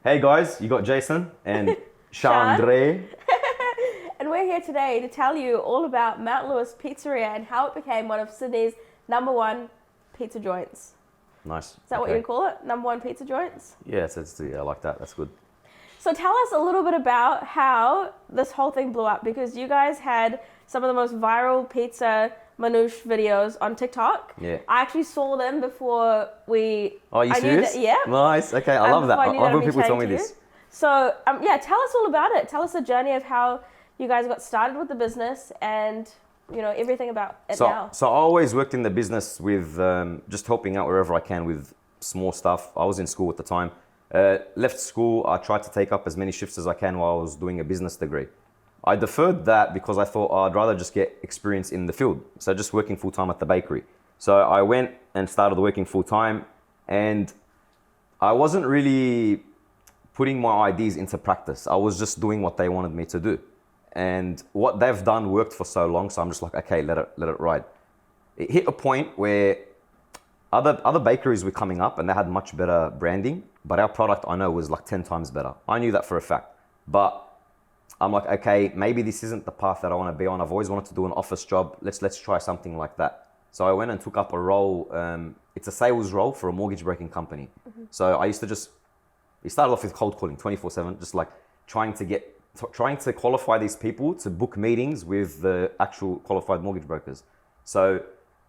Hey guys, you got Jason and Sean. Chandre. And we're here today to tell you all about Mt Lewis Pizzeria and how it became one of Sydney's #1 pizza joints. Nice. Is that what you'd call it? #1 pizza joints? Yes, I like that. That's good. So tell us a little bit about how this whole thing blew up, because you guys had some of the most viral pizza Manoush videos on TikTok. Yeah. I actually saw them before we... Oh, are you serious? Yeah. Nice. Okay, I love that. I love when people tell me this. So, tell us all about it. Tell us the journey of how you guys got started with the business and, everything about it now. So I always worked in the business with just helping out wherever I can with small stuff. I was in school at the time. Left school, I tried to take up as many shifts as I can while I was doing a business degree. I deferred that because I thought I'd rather just get experience in the field. So just working full-time at the bakery. So I went and started working full-time, and I wasn't really putting my ideas into practice. I was just doing what they wanted me to do. And what they've done worked for so long, so I'm just like, okay, let it ride. It hit a point where other bakeries were coming up and they had much better branding, but our product I know was like 10 times better. I knew that for a fact. But I'm like, okay, maybe this isn't the path that I want to be on. I've always wanted to do an office job. Let's try something like that. So I went and took up a role. It's a sales role for a mortgage broking company. Mm-hmm. So I used to it started off with cold calling 24/7, just like trying to qualify these people to book meetings with the actual qualified mortgage brokers. So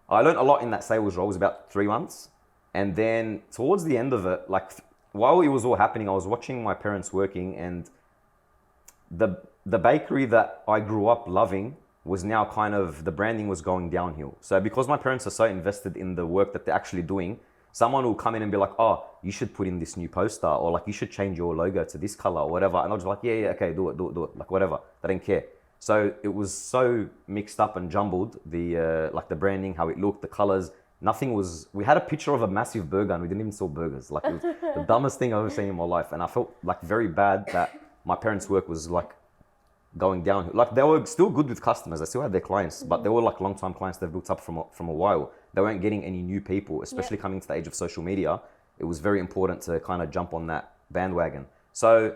I learned a lot in that sales role. It was about 3 months. And then towards the end of it, like while it was all happening, I was watching my parents working, and the bakery that I grew up loving was now the branding was going downhill. So because my parents are so invested in the work that they're actually doing, someone will come in and be like, oh, you should put in this new poster, or like you should change your logo to this color or whatever. And I was like, yeah, okay, do it, like whatever. They didn't care. So it was so mixed up and jumbled, the branding, how it looked, the colors. We had a picture of a massive burger and we didn't even sell burgers. Like it was the dumbest thing I've ever seen in my life. And I felt like very bad that my parents' work was like going down. Like they were still good with customers. They still had their clients, but they were like long-time clients they've built up from a while. They weren't getting any new people, especially coming to the age of social media. It was very important to kind of jump on that bandwagon. So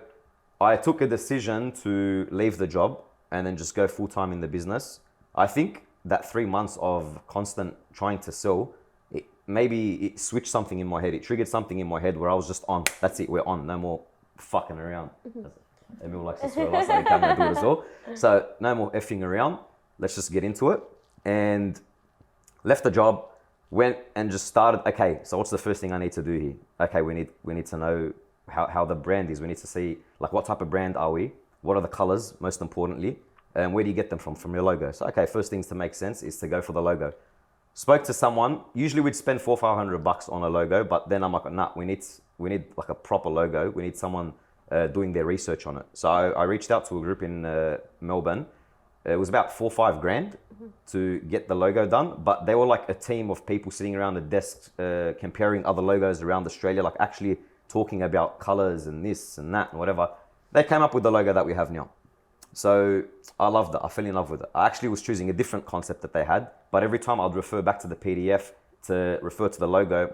I took a decision to leave the job and then just go full-time in the business. I think that 3 months of constant trying to sell, it switched something in my head. It triggered something in my head where I was just on. That's it, we're on. No more fucking around. Emil likes to swear, last time he came and do it as well. So no more effing around. Let's just get into it. And left the job, went and just started. Okay, so what's the first thing I need to do here? Okay, we need to know how the brand is. We need to see like what type of brand are we? What are the colors, most importantly? And where do you get them from? From your logo. So okay, first things to make sense is to go for the logo. Spoke to someone. Usually we'd spend $400-500 on a logo, but then I'm like, nah, we need like a proper logo. We need someone doing their research on it. So I reached out to a group in Melbourne. It was about $4-5 grand to get the logo done, but they were like a team of people sitting around a desk comparing other logos around Australia, like actually talking about colors and this and that and whatever. They came up with the logo that we have now. So I loved it. I fell in love with it. I actually was choosing a different concept that they had, but every time I'd refer back to the PDF to refer to the logo,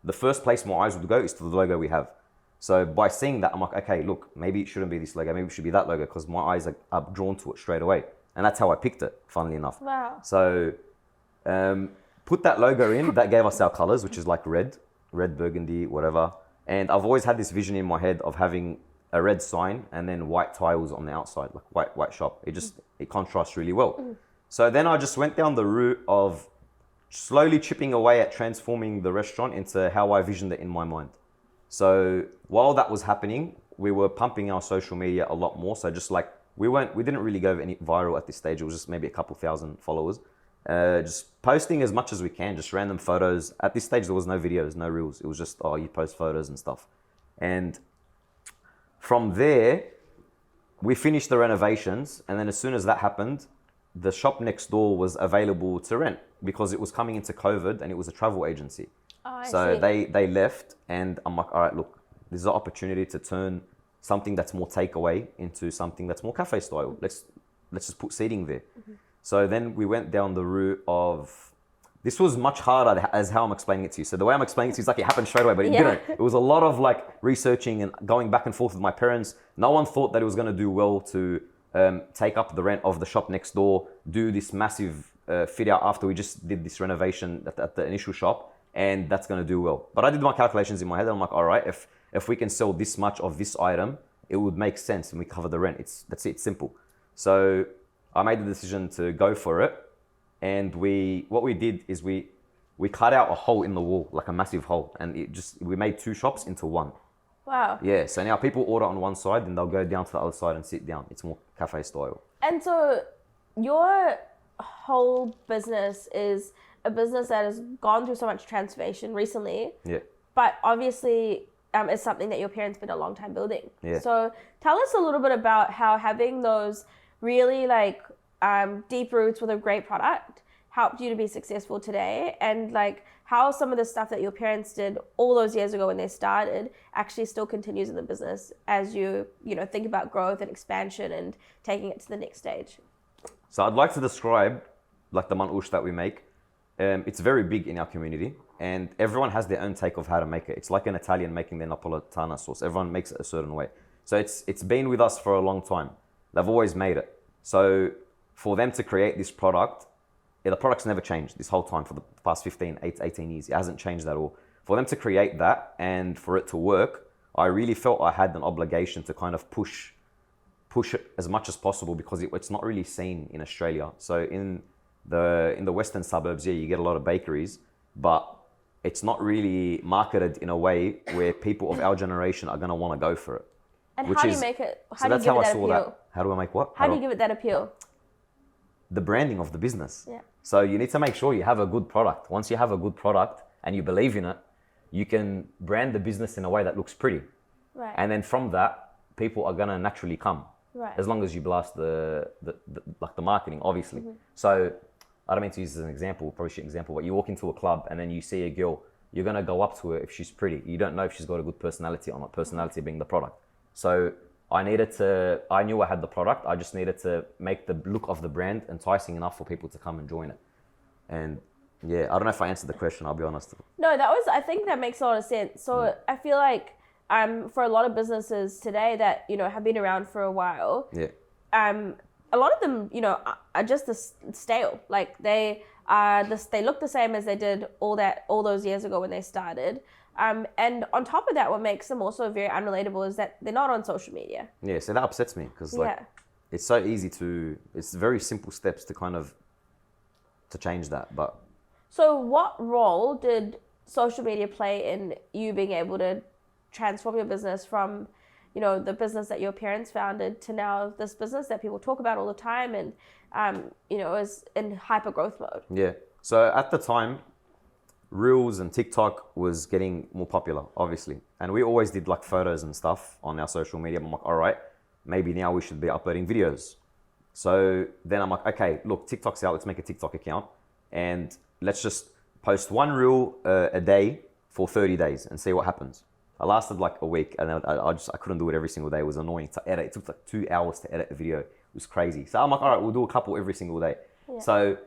the first place my eyes would go is to the logo we have. So by seeing that, I'm like, okay, look, maybe it shouldn't be this logo. Maybe it should be that logo, because my eyes are drawn to it straight away. And that's how I picked it, funnily enough. Wow. So put that logo in. That gave us our colors, which is like red, burgundy, whatever. And I've always had this vision in my head of having a red sign and then white tiles on the outside, like white shop. It contrasts really well. So then I just went down the route of slowly chipping away at transforming the restaurant into how I visioned it in my mind. So while that was happening, we were pumping our social media a lot more. So just like we didn't really go any viral at this stage. It was just maybe a couple thousand followers. Just posting as much as we can, just random photos. At this stage, there was no videos, no reels. It was just, you post photos and stuff. And from there, we finished the renovations. And then as soon as that happened, the shop next door was available to rent because it was coming into COVID and it was a travel agency. So they left, and I'm like, all right, look, this is an opportunity to turn something that's more takeaway into something that's more cafe style. Let's just put seating there. Mm-hmm. So then we went down the route of this was much harder as how I'm explaining it to you. So the way I'm explaining it to you is like it happened straight away, but it Yeah. didn't. It was a lot of like researching and going back and forth with my parents. No one thought that it was going to do well to take up the rent of the shop next door, do this massive fit out after we just did this renovation at the initial shop, and that's going to do well. But I did my calculations in my head, and I'm like, all right, if we can sell this much of this item, it would make sense, and we cover the rent. That's it. It's simple. So I made the decision to go for it, and what we did is we cut out a hole in the wall, like a massive hole, and we made 2 shops into one. Wow. Yeah. So now people order on one side, then they'll go down to the other side and sit down. It's more cafe style. And so your whole business is a business that has gone through so much transformation recently. Yeah. But obviously, it's something that your parents spent a long time building. Yeah. So tell us a little bit about how having those really like deep roots with a great product helped you to be successful today, and like how some of the stuff that your parents did all those years ago when they started actually still continues in the business as you think about growth and expansion and taking it to the next stage. So I'd like to describe like the Manoush that we make. It's very big in our community, and everyone has their own take of how to make it. It's like an Italian making their Napolitana sauce. Everyone makes it a certain way. So it's been with us for a long time. They've always made it. So for them to create this product, the product's never changed this whole time for the past 18 years. It hasn't changed at all. For them to create that and for it to work, I really felt I had an obligation to kind of push it as much as possible, because it's not really seen in Australia. So in the western suburbs, yeah, you get a lot of bakeries, but it's not really marketed in a way where people of our generation are going to want to go for it. And how do you make it? How do you that's give how it I that saw appeal? that. How do I make what? How do you give it that appeal? The branding of the business. Yeah. So you need to make sure you have a good product. Once you have a good product and you believe in it, you can brand the business in a way that looks pretty. Right. And then from that, people are gonna naturally come. Right. As long as you blast the marketing, obviously. Mm-hmm. So I don't mean to use this as an example, probably shit example, but you walk into a club and then you see a girl, you're gonna go up to her if she's pretty. You don't know if she's got a good personality or not, personality being the product. So I knew I had the product. I just needed to make the look of the brand enticing enough for people to come and join it. And yeah, I don't know if I answered the question, I'll be honest. No, I think that makes a lot of sense. So I feel like for a lot of businesses today that, have been around for a while, Yeah. a lot of them, are just stale. Like they look the same as they did all those years ago when they started. And on top of that, what makes them also very unrelatable is that they're not on social media. Yeah, so that upsets me because it's so easy it's very simple steps to kind of to change that. But so what role did social media play in you being able to transform your business from, the business that your parents founded to now this business that people talk about all the time and, is in hyper growth mode? Yeah. So at the time, Reels and TikTok was getting more popular, obviously. And we always did like photos and stuff on our social media. I'm like, all right, maybe now we should be uploading videos. So then I'm like, okay, look, TikTok's out. Let's make a TikTok account and let's just post one reel a day for 30 days and see what happens. I lasted like a week and then I couldn't do it every single day. It was annoying to edit. It took like 2 hours to edit a video. It was crazy. So I'm like, all right, we'll do a couple every single day. Yeah. So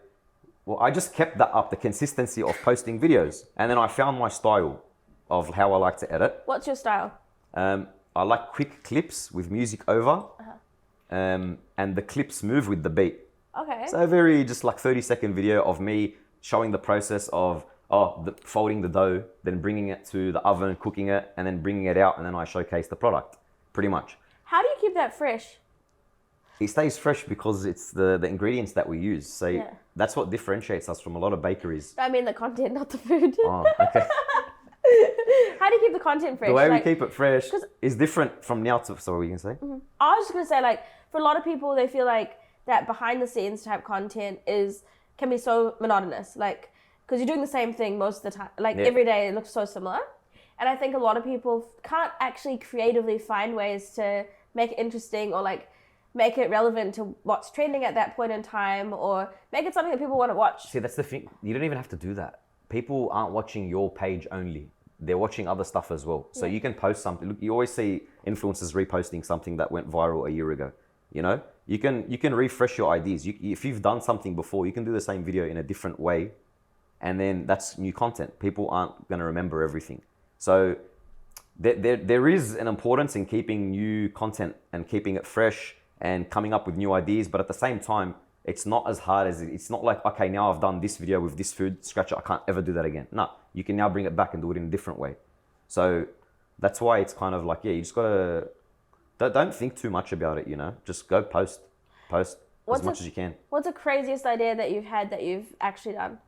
I just kept that up, the consistency of posting videos. And then I found my style of how I like to edit. What's your style? I like quick clips with music over. And the clips move with the beat. Okay. So a very just like 30-second video of me showing the process of folding the dough, then bringing it to the oven, cooking it, and then bringing it out, and then I showcase the product, pretty much. How do you keep that fresh? It stays fresh because it's the ingredients that we use. So that's what differentiates us from a lot of bakeries. I mean the content, not the food. Oh, okay. How do you keep the content fresh? The way we keep it fresh is different from now to, so what you can say? Mm-hmm. I was just going to say, like, for a lot of people, they feel like that behind the scenes type content can be so monotonous. Like, because you're doing the same thing most of the time. Like, every day it looks so similar. And I think a lot of people can't actually creatively find ways to make it interesting or, like, make it relevant to what's trending at that point in time or make it something that people want to watch. See, that's the thing. You don't even have to do that. People aren't watching your page only. They're watching other stuff as well. So you can post something. Look, you always see influencers reposting something that went viral a year ago. You know, you can refresh your ideas. If you've done something before, you can do the same video in a different way and then that's new content. People aren't going to remember everything. So there is an importance in keeping new content and keeping it fresh and coming up with new ideas. But at the same time, it's not as hard as it's not like, okay, now I've done this video with this food, scratch it, I can't ever do that again. No, you can now bring it back and do it in a different way. So that's why it's kind of like, yeah, you just gotta, don't think too much about it, you know, just go post as much as you can. What's the craziest idea that you've had that you've actually done?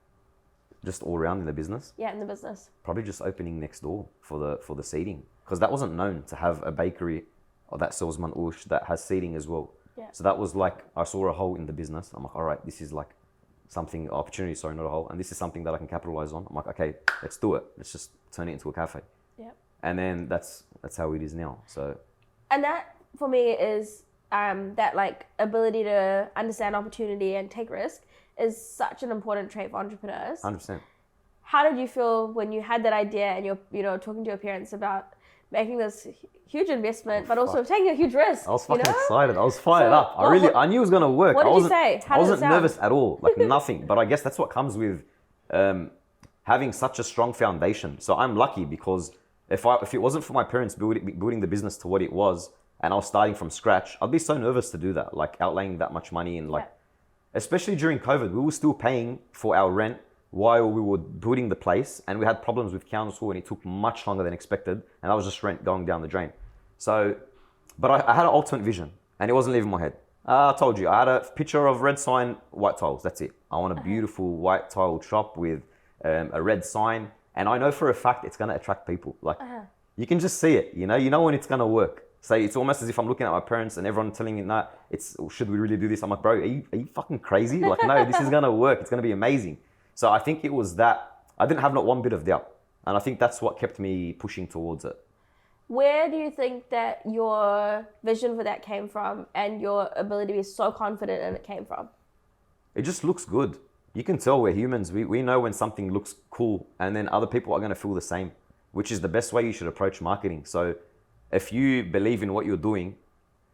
Just all around in the business? Yeah, in the business. Probably just opening next door for the seating, because that wasn't known to have a bakery or that sells Manoush that has seating as well. Yeah. So that was like, I saw a hole in the business. I'm like, all right, this is like something, opportunity, sorry, not a hole. And this is something that I can capitalize on. I'm like, okay, let's do it. Let's just turn it into a cafe. Yeah. And then that's how it is now. So. And that for me is that like ability to understand opportunity and take risk is such an important trait for entrepreneurs. 100%. How did you feel when you had that idea and you're talking to your parents about making this huge investment, but also taking a huge risk? I was fucking excited. I was fired up. I knew it was gonna work. What did you say? I wasn't nervous at all, like nothing. But I guess that's what comes with having such a strong foundation. So I'm lucky because if it wasn't for my parents building the business to what it was, and I was starting from scratch, I'd be so nervous to do that, like outlaying that much money and like, especially during COVID, we were still paying for our rent while we were building the place, and we had problems with council, and it took much longer than expected, and that was just rent going down the drain. So, but I had an ultimate vision, and it wasn't leaving my head. I told you, I had a picture of red sign, white tiles, that's it. I want a beautiful white tiled shop with a red sign, and I know for a fact it's gonna attract people. Like, you can just see it, you know when it's gonna work. So it's almost as if I'm looking at my parents and everyone telling me, nah, should we really do this? I'm like, bro, are you fucking crazy? Like, no, this is gonna work, it's gonna be amazing. So I think it was that, I didn't have not one bit of doubt. And I think that's what kept me pushing towards it. Where do you think that your vision for that came from and your ability to be so confident in it came from? It just looks good. You can tell we're humans. We know when something looks cool, and then other people are gonna feel the same, which is the best way you should approach marketing. So if you believe in what you're doing,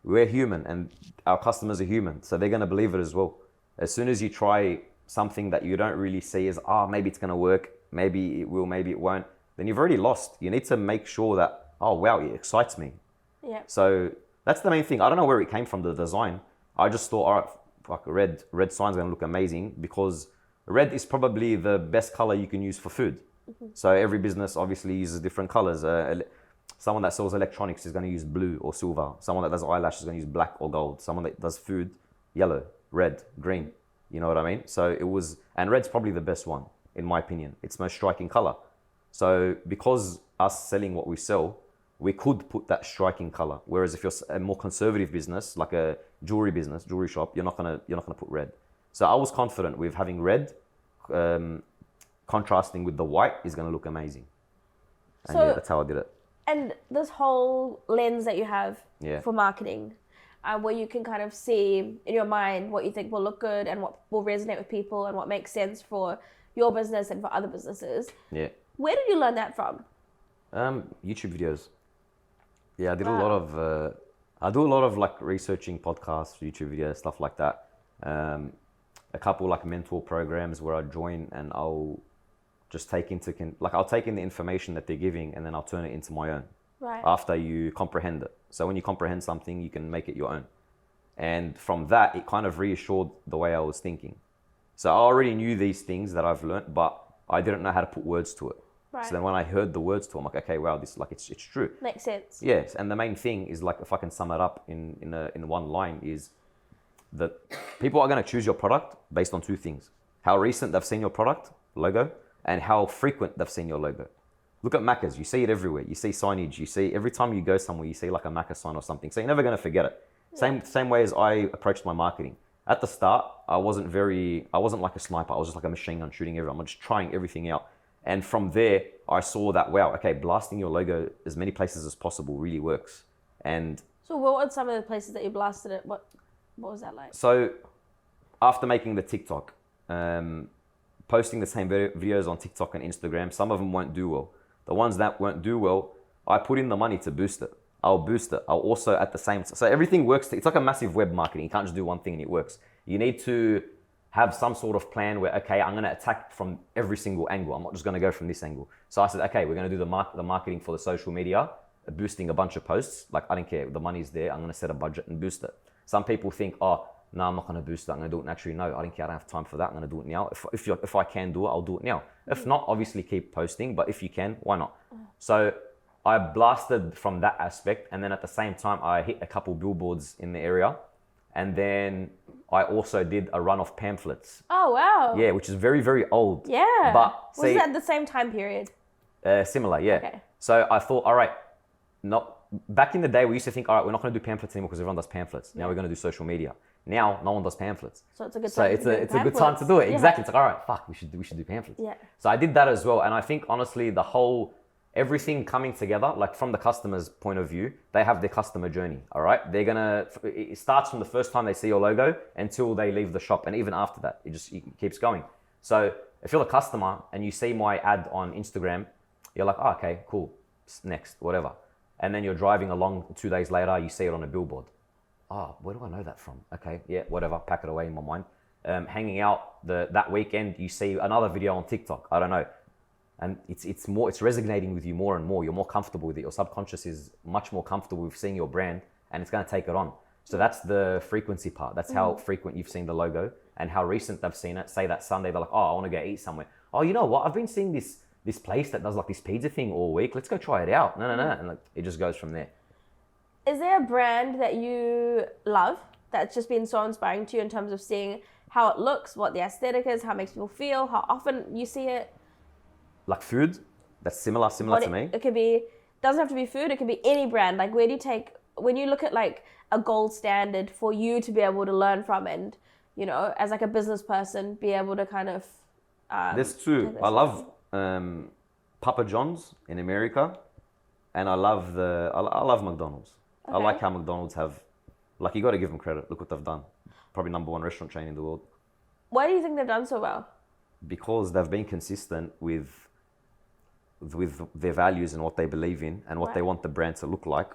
we're human and our customers are human. So they're gonna believe it as well. As soon as you try something that you don't really see as, maybe it's gonna work, maybe it will, maybe it won't, then you've already lost. You need to make sure that, oh wow, it excites me. Yeah. So that's the main thing. I don't know where it came from, the design. I just thought, all right, fuck, red sign's gonna look amazing, because red is probably the best color you can use for food. Mm-hmm. So every business obviously uses different colors. Someone that sells electronics is gonna use blue or silver. Someone that does eyelashes is gonna use black or gold. Someone that does food, yellow, red, green. You know what I mean? So it was, and red's probably the best one, in my opinion. It's most striking color. So because us selling what we sell, we could put that striking color. Whereas if you're a more conservative business, like a jewelry business, jewelry shop, you're not gonna put red. So I was confident with having red, contrasting with the white is gonna look amazing. And so, yeah, that's how I did it. And this whole lens that you have for marketing, where you can kind of see in your mind what you think will look good and what will resonate with people and what makes sense for your business and for other businesses. Yeah. Where did you learn that from? YouTube videos. Yeah, I did a lot of like researching podcasts, YouTube videos, stuff like that. A couple like mentor programs where I join and I'll just take in the information that they're giving and then I'll turn it into my own. Right. After you comprehend it. So when you comprehend something, you can make it your own. And from that, it kind of reassured the way I was thinking. So I already knew these things that I've learned, but I didn't know how to put words to it. Right. So then when I heard the words to it, I'm like, okay, wow, this it's true. Makes sense. Yes, and the main thing is, like, if I can sum it up in one line, is that people are going to choose your product based on two things: how recent they've seen your product logo and how frequent they've seen your logo. Look at Macca's, you see it everywhere. You see signage, you see every time you go somewhere, you see like a Macca sign or something. So you're never going to forget it. Yeah. Same way as I approached my marketing. At the start, I wasn't like a sniper. I was just like a machine gun shooting everyone. I'm just trying everything out. And from there, I saw that, wow, okay, blasting your logo as many places as possible really works. And so what were some of the places that you blasted it? What was that like? So after making the TikTok, posting the same videos on TikTok and Instagram, some of them won't do well. The ones that won't do well, I put in the money to boost it. I'll boost it. I'll also at the same time. So everything works. It's like a massive web marketing. You can't just do one thing and it works. You need to have some sort of plan where, okay, I'm going to attack from every single angle. I'm not just going to go from this angle. So I said, okay, we're going to do the marketing for the social media, boosting a bunch of posts. Like, I don't care. The money's there. I'm going to set a budget and boost it. Some people think, oh, no, I'm not going to boost it. I'm going to do it naturally. No, I don't care. I don't have time for that. I'm going to do it now. If I can do it, I'll do it now. If not, obviously keep posting. But if you can, why not? So I blasted from that aspect. And then at the same time, I hit a couple billboards in the area. And then I also did a run of pamphlets. Oh, wow. Yeah, which is very, very old. Yeah. But was it at the same time period? Similar, yeah. Okay. So I thought, all right, back in the day, we used to think, all right, we're not going to do pamphlets anymore because everyone does pamphlets. Now we're going to do social media. Now, no one does pamphlets. So it's a good time. So it's a good time to do it. Yeah. Exactly. It's like, all right, fuck, we should do pamphlets. Yeah. So I did that as well. And I think, honestly, everything coming together, like from the customer's point of view, they have their customer journey, all right? It starts from the first time they see your logo until they leave the shop. And even after that, it keeps going. So if you're the customer and you see my ad on Instagram, you're like, oh, okay, cool, next, whatever. And then you're driving along 2 days later, you see it on a billboard. Oh, where do I know that from? Okay, yeah, whatever, pack it away in my mind. Hanging out that weekend, you see another video on TikTok, I don't know. And it's resonating with you more and more. You're more comfortable with it. Your subconscious is much more comfortable with seeing your brand, and it's going to take it on. So that's the frequency part. That's how frequent you've seen the logo and how recent they've seen it. Say that Sunday, they're like, oh, I want to go eat somewhere. Oh, you know what? I've been seeing this place that does like this pizza thing all week. Let's go try it out. No. And like, it just goes from there. Is there a brand that you love that's just been so inspiring to you in terms of seeing how it looks, what the aesthetic is, how it makes people feel, how often you see it? Like food, that's similar to me. It could be, doesn't have to be food, it could be any brand. Like, where do you take, when you look at like a gold standard for you to be able to learn from and, you know, as like a business person, be able to kind of... There's two. I love Papa John's in America, and I love McDonald's. Okay. I like how McDonald's have, like, you got to give them credit. Look what they've done. Probably #1 restaurant chain in the world. Why do you think they've done so well? Because they've been consistent with their values and what they believe in and what they want the brand to look like.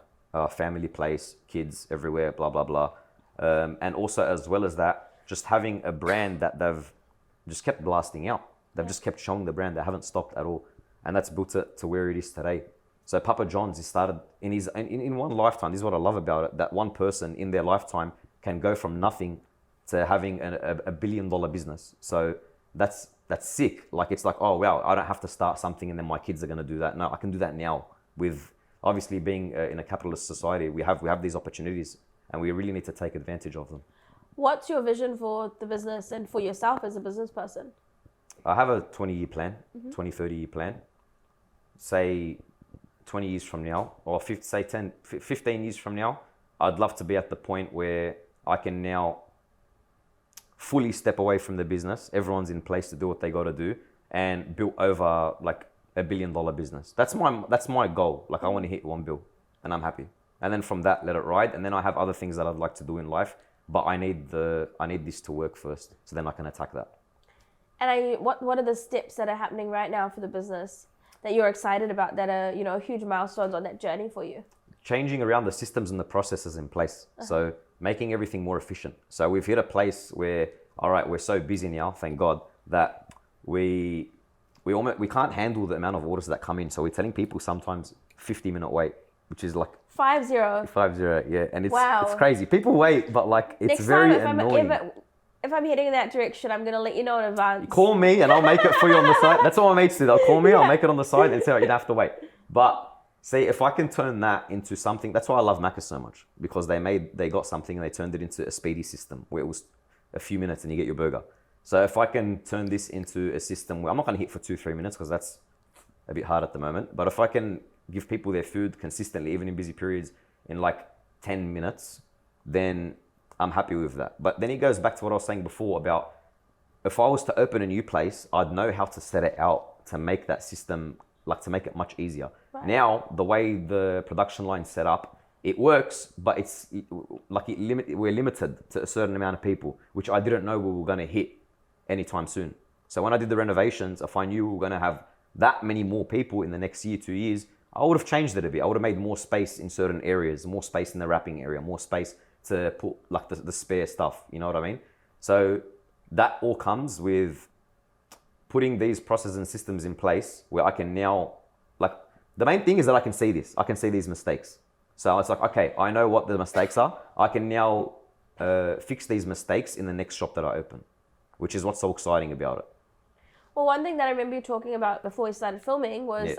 Family place, kids everywhere, blah, blah, blah. And also, as well as that, just having a brand that they've just kept blasting out. They've just kept showing the brand. They haven't stopped at all. And that's built it to where it is today. So Papa John's, he started in one lifetime. This is what I love about it, that one person in their lifetime can go from nothing to having a $1 billion business. So that's sick. Like, it's like, oh, wow, I don't have to start something and then my kids are going to do that. No, I can do that now. With obviously being in a capitalist society, we have these opportunities and we really need to take advantage of them. What's your vision for the business and for yourself as a business person? I have a 20-year plan, 20, 30-year plan. Say 20 years from now, or 15 years from now, I'd love to be at the point where I can now fully step away from the business. Everyone's in place to do what they got to do and build over like $1 billion business. That's my goal. Like, I want to hit $1 billion and I'm happy. And then from that, let it ride. And then I have other things that I'd like to do in life, but I need this to work first, so then I can attack that. And what are the steps that are happening right now for the business that you're excited about, that are, you know, huge milestones on that journey for you? Changing around the systems and the processes in place. So making everything more efficient. So we've hit a place where, all right, we're so busy now, thank God, that we can't handle the amount of orders that come in. So we're telling people sometimes 50-minute wait, which is like 50, yeah. And it's crazy. People wait, but like, it's next very time, annoying. If I'm heading in that direction, I'm going to let you know in advance. Call me and I'll make it for you on the side. That's what my mates do. They'll call me, I'll make it on the side and say, you don't have to wait. But see, if I can turn that into something, that's why I love Macca's so much, because they got something and they turned it into a speedy system where it was a few minutes and you get your burger. So if I can turn this into a system where I'm not going to hit for 2-3 minutes, because that's a bit hard at the moment. But if I can give people their food consistently, even in busy periods, in like 10 minutes, then I'm happy with that. But then it goes back to what I was saying before about, if I was to open a new place, I'd know how to set it out to make that system, like, to make it much easier. Right. Now, the way the production line's set up, it works, but we're limited to a certain amount of people, which I didn't know we were going to hit anytime soon. So when I did the renovations, if I knew we were going to have that many more people in the next year, 2 years, I would have changed it a bit. I would have made more space in certain areas, more space in the wrapping area, more space to put like the spare stuff, you know what I mean? So that all comes with putting these processes and systems in place where I can now, like, the main thing is that I can see this. I can see these mistakes. So it's like, okay, I know what the mistakes are. I can now fix these mistakes in the next shop that I open, which is what's so exciting about it. Well, one thing that I remember you talking about before we started filming was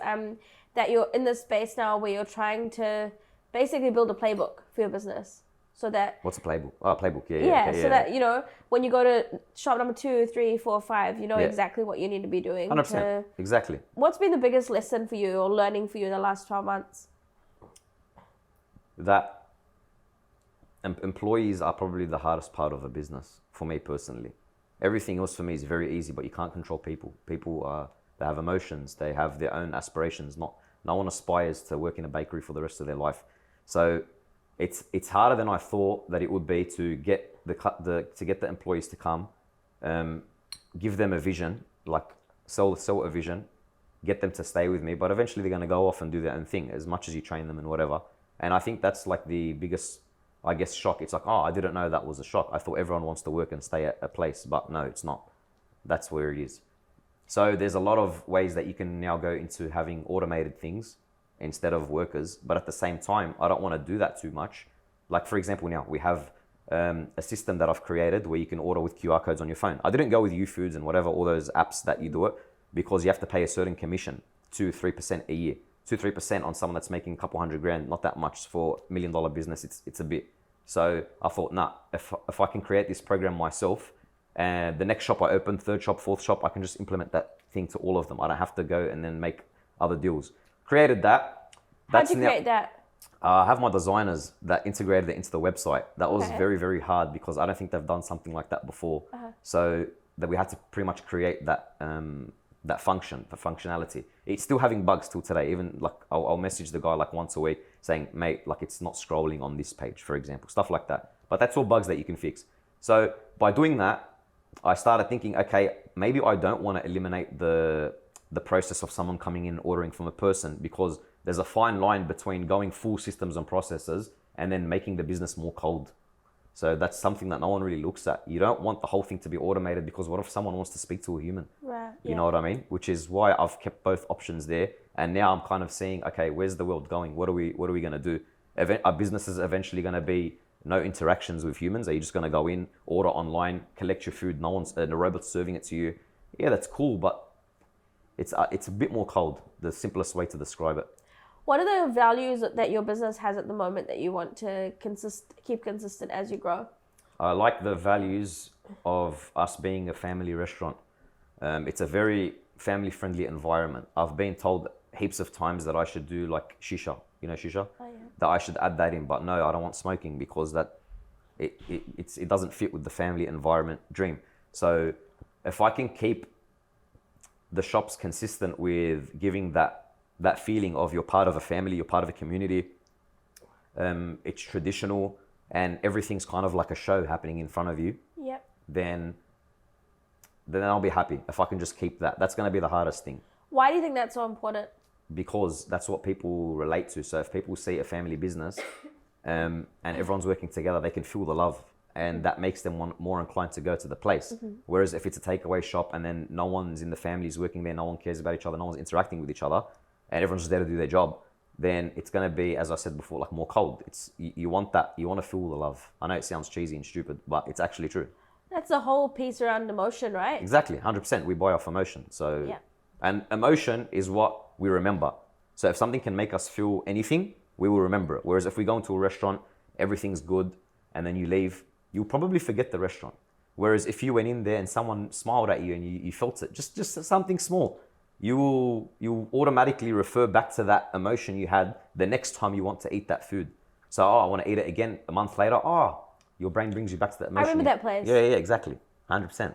that you're in this space now where you're trying to basically build a playbook for your business. So that... What's a playbook? Oh, a playbook, that, you know, when you go to shop number 2, 3, 4, 5, you know exactly what you need to be doing. 100%, exactly. What's been the biggest lesson for you or learning for you in the last 12 months? That employees are probably the hardest part of a business for me personally. Everything else for me is very easy, but you can't control people. People they have emotions, they have their own aspirations. No one aspires to work in a bakery for the rest of their life. So it's harder than I thought that it would be to get the employees to come, give them a vision, like sell a vision, get them to stay with me. But eventually they're going to go off and do their own thing as much as you train them and whatever. And I think that's like the biggest, I guess, shock. It's like, oh, I didn't know that was a shock. I thought everyone wants to work and stay at a place, but no, it's not. That's where it is. So there's a lot of ways that you can now go into having automated things instead of workers. But at the same time, I don't want to do that too much. Like, for example, now we have a system that I've created where you can order with QR codes on your phone. I didn't go with YouFoods and whatever, all those apps that you do it, because you have to pay a certain commission, 2-3% a year. 2-3% on someone that's making a couple $100,000, not that much for $1 million business. It's a bit. So I thought, nah, if I can create this program myself, and the next shop I open, third shop, fourth shop, I can just implement that thing to all of them. I don't have to go and then make other deals. Created that. How'd you create that? I have my designers that integrated it into the website. That was very, very hard because I don't think they've done something like that before. So that we had to pretty much create that that functionality. It's still having bugs till today. Even like I'll message the guy like once a week saying, mate, like it's not scrolling on this page, for example, stuff like that. But that's all bugs that you can fix. So by doing that, I started thinking, okay, maybe I don't want to eliminate the process of someone coming in and ordering from a person, because there's a fine line between going full systems and processes and then making the business more cold. So that's something that no one really looks at. You don't want the whole thing to be automated, because what if someone wants to speak to a human? Right. You know what I mean? Which is why I've kept both options there. And now I'm kind of seeing, okay, where's the world going? What are we going to do? Are businesses eventually going to be no interactions with humans? Are you just going to go in, order online, collect your food, the robot's serving it to you? Yeah, that's cool, but it's a bit more cold, the simplest way to describe it. What are the values that your business has at the moment that you want to keep consistent as you grow? I like the values of us being a family restaurant. It's a very family-friendly environment. I've been told heaps of times that I should do like shisha, you know shisha? Oh, yeah. That I should add that in, but no, I don't want smoking, because that it doesn't fit with the family environment dream. So if I can keep the shops consistent with giving that feeling of you're part of a family, you're part of a community, it's traditional, and everything's kind of like a show happening in front of you, Yep. then I'll be happy if I can just keep that. That's going to be the hardest thing, Why do you think that's so important? because that's what people relate to. So if people see a family business and everyone's working together, they can feel the love, and that makes them more inclined to go to the place. Whereas if it's a takeaway shop and then no one's in the families working there, no one cares about each other, no one's interacting with each other, and everyone's just there to do their job, then it's going to be, as I said before, like more cold. You want that, you want to feel the love. I know it sounds cheesy and stupid, but it's actually true. That's the whole piece around emotion, right? Exactly, 100%. We buy off emotion. So, Yeah. And emotion is what we remember. So if something can make us feel anything, we will remember it. Whereas if we go into a restaurant, everything's good, and then you leave, you'll probably forget the restaurant. Whereas if you went in there and someone smiled at you and you felt it, just something small, you will automatically refer back to that emotion you had the next time you want to eat that food. So, I want to eat it again a month later. Your brain brings you back to that emotion. I remember that place. Yeah, exactly. 100%.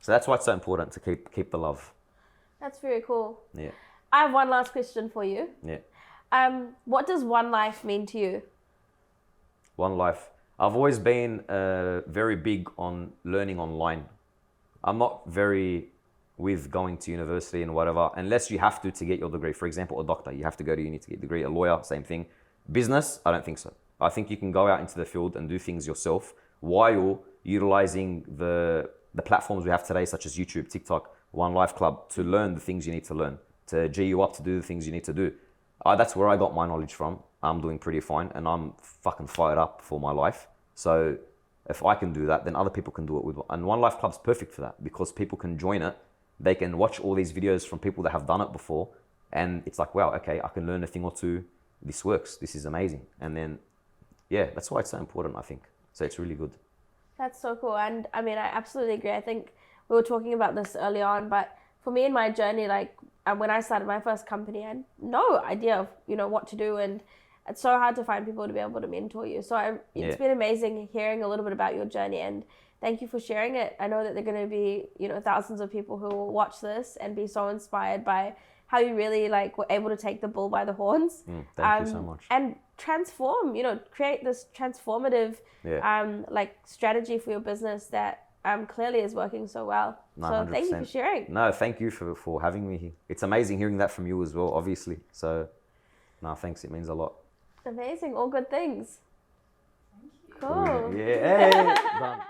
So that's why it's so important to keep the love. That's very cool. Yeah. I have one last question for you. Yeah. What does one life mean to you? One life. I've always been very big on learning online. I'm not very with going to university and whatever, unless you have to get your degree. For example, a doctor, you have to go to uni to get a degree. A lawyer, same thing. Business, I don't think so. I think you can go out into the field and do things yourself while utilizing the the platforms we have today, such as YouTube, TikTok, OneLifeClub, to learn the things you need to learn, to G you up to do the things you need to do. That's where I got my knowledge from. I'm doing pretty fine, and I'm fucking fired up for my life. So if I can do that, then other people can do it with. And OneLifeClub's perfect for that, because people can join it. They can watch all these videos from people that have done it before, and it's like, wow, okay, I can learn a thing or two. This works. This is amazing. And then, yeah, that's why it's so important, I think. So it's really good. That's so cool. And I mean, I absolutely agree. I think we were talking about this early on, but for me in my journey, like when I started my first company, I had no idea of, what to do. And it's so hard to find people to be able to mentor you. So it's been amazing hearing a little bit about your journey, and thank you for sharing it. I know that there are going to be, thousands of people who will watch this and be so inspired by how you really were able to take the bull by the horns. Thank you so much. And transform, create this transformative strategy for your business that clearly is working so well. No, so 100%. Thank you for sharing. No, thank you for having me here. It's amazing hearing that from you as well, obviously. So, no, thanks. It means a lot. Amazing. All good things. Thank you. Cool. Yeah. Hey, done.